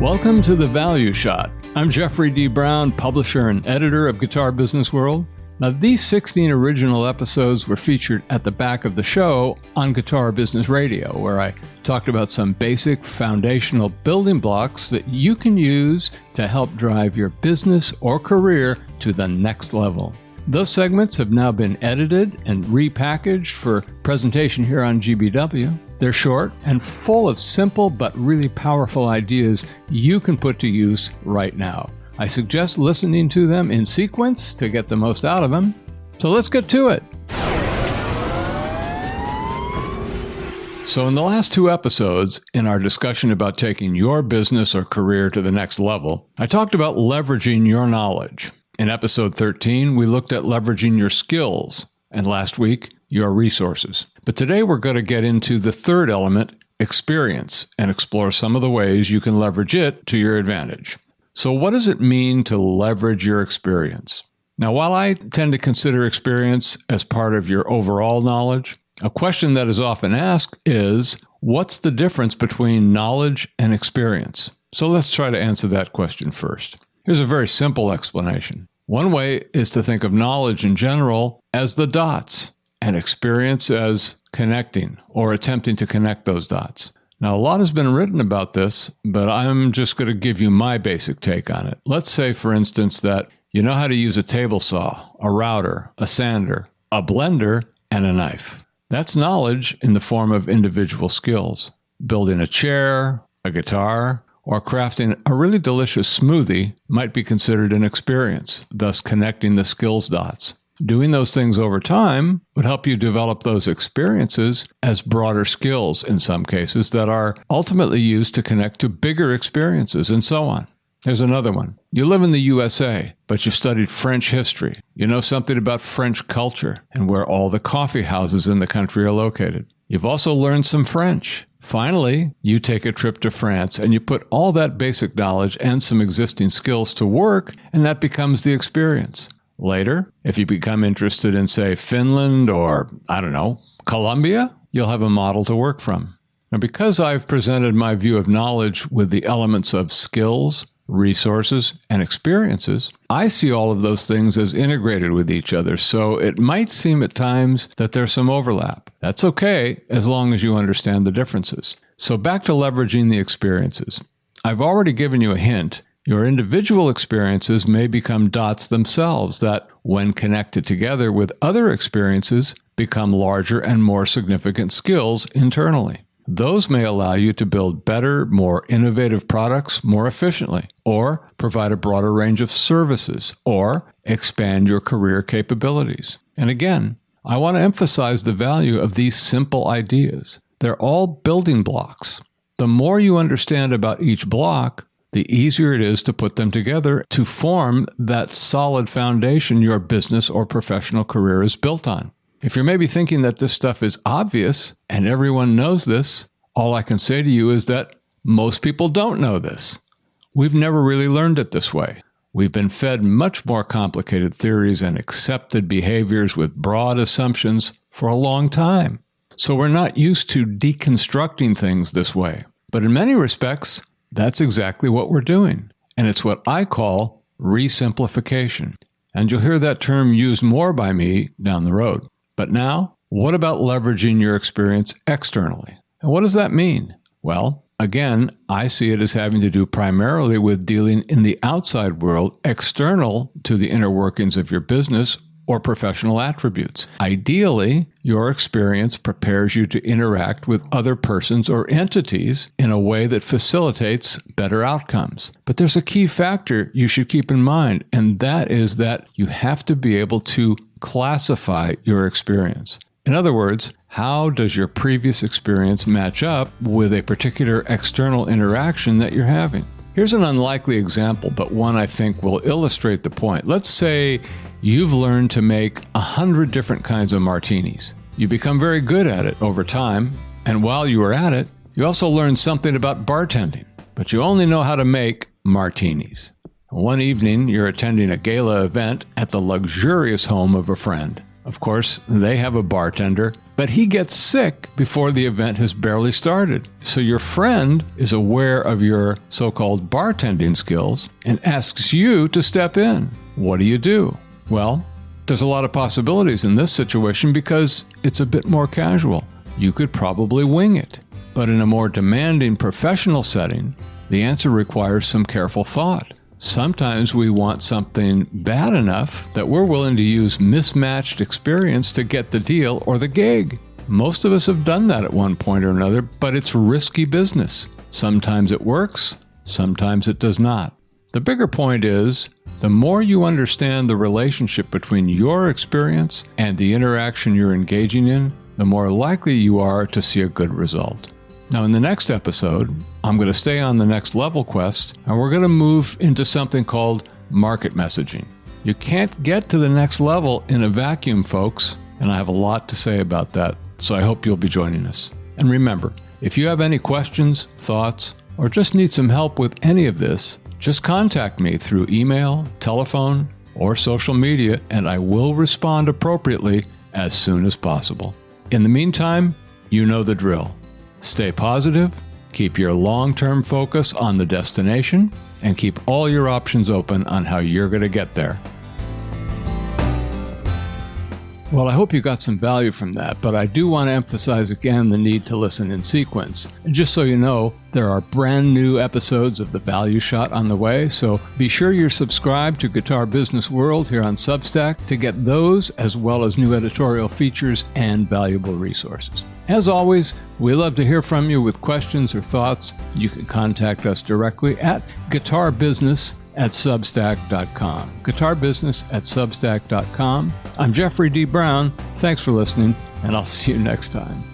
Welcome to The Value Shot. I'm Jeffrey D. Brown, publisher and editor of Guitar Business World. Now, these 16 original episodes were featured at the back of the show on Guitar Business Radio, where I talked about some basic foundational building blocks that you can use to help drive your business or career to the next level. Those segments have now been edited and repackaged for presentation here on GBW. They're short and full of simple but really powerful ideas you can put to use right now. I suggest listening to them in sequence to get the most out of them. So let's get to it. So in the last two episodes, in our discussion about taking your business or career to the next level, I talked about leveraging your knowledge. In episode 13, we looked at leveraging your skills, and last week, your resources. But today we're going to get into the third element, experience, and explore some of the ways you can leverage it to your advantage. So what does it mean to leverage your experience? Now, while I tend to consider experience as part of your overall knowledge, a question that is often asked is, what's the difference between knowledge and experience? So let's try to answer that question first. Here's a very simple explanation. One way is to think of knowledge in general as the dots, and experience as connecting or attempting to connect those dots. Now, a lot has been written about this, but I'm just going to give you my basic take on it. Let's say, for instance, that you know how to use a table saw, a router, a sander, a blender, and a knife. That's knowledge in the form of individual skills. Building a chair, a guitar, or crafting a really delicious smoothie might be considered an experience, thus connecting the skills dots. Doing those things over time would help you develop those experiences as broader skills in some cases that are ultimately used to connect to bigger experiences and so on. Here's another one. You live in the USA, but you've studied French history. You know something about French culture and where all the coffee houses in the country are located. You've also learned some French. Finally, you take a trip to France and you put all that basic knowledge and some existing skills to work, and that becomes the experience. Later, if you become interested in, say, Finland or, Colombia, you'll have a model to work from. Now, because I've presented my view of knowledge with the elements of skills, resources, and experiences, I see all of those things as integrated with each other, so it might seem at times that there's some overlap. That's okay, as long as you understand the differences. So back to leveraging the experiences. I've already given you a hint. Your individual experiences may become dots themselves that, when connected together with other experiences, become larger and more significant skills internally. Those may allow you to build better, more innovative products more efficiently, or provide a broader range of services, or expand your career capabilities. And again, I want to emphasize the value of these simple ideas. They're all building blocks. The more you understand about each block, the easier it is to put them together to form that solid foundation your business or professional career is built on. If you're maybe thinking that this stuff is obvious and everyone knows this, all I can say to you is that most people don't know this. We've never really learned it this way. We've been fed much more complicated theories and accepted behaviors with broad assumptions for a long time. So we're not used to deconstructing things this way. But in many respects, that's exactly what we're doing. And it's what I call resimplification. And you'll hear that term used more by me down the road. But now, what about leveraging your experience externally? And what does that mean? Well, again, I see it as having to do primarily with dealing in the outside world, external to the inner workings of your business or professional attributes. Ideally, your experience prepares you to interact with other persons or entities in a way that facilitates better outcomes. But there's a key factor you should keep in mind, and that is that you have to be able to classify your experience. In other words, how does your previous experience match up with a particular external interaction that you're having? Here's an unlikely example, but one I think will illustrate the point. Let's say you've learned to make 100 different kinds of martinis. You become very good at it over time, and while you are at it, you also learn something about bartending, but you only know how to make martinis. One evening, you're attending a gala event at the luxurious home of a friend. Of course, they have a bartender but he gets sick before the event has barely started. So your friend is aware of your so-called bartending skills and asks you to step in. What do? Well, there's a lot of possibilities in this situation because it's a bit more casual. You could probably wing it. But in a more demanding professional setting, the answer requires some careful thought. Sometimes we want something bad enough that we're willing to use mismatched experience to get the deal or the gig. Most of us have done that at one point or another, but it's risky business. Sometimes it works, sometimes it does not. The bigger point is, the more you understand the relationship between your experience and the interaction you're engaging in, the more likely you are to see a good result. Now, in the next episode, I'm going to stay on the next level quest, and we're going to move into something called market messaging. You can't get to the next level in a vacuum, folks, and I have a lot to say about that, so I hope you'll be joining us. And remember, if you have any questions, thoughts, or just need some help with any of this, just contact me through email, telephone, or social media, and I will respond appropriately as soon as possible. In the meantime, you know the drill. Stay positive, keep your long-term focus on the destination, and keep all your options open on how you're going to get there. Well, I hope you got some value from that, but I do want to emphasize again the need to listen in sequence. And just so you know, there are brand new episodes of The Value Shot on the way, so be sure you're subscribed to Guitar Business World here on Substack to get those as well as new editorial features and valuable resources. As always, we love to hear from you with questions or thoughts. You can contact us directly at guitarbusiness@substack.com. guitarbusiness@substack.com. I'm Jeffrey D. Brown. Thanks for listening, and I'll see you next time.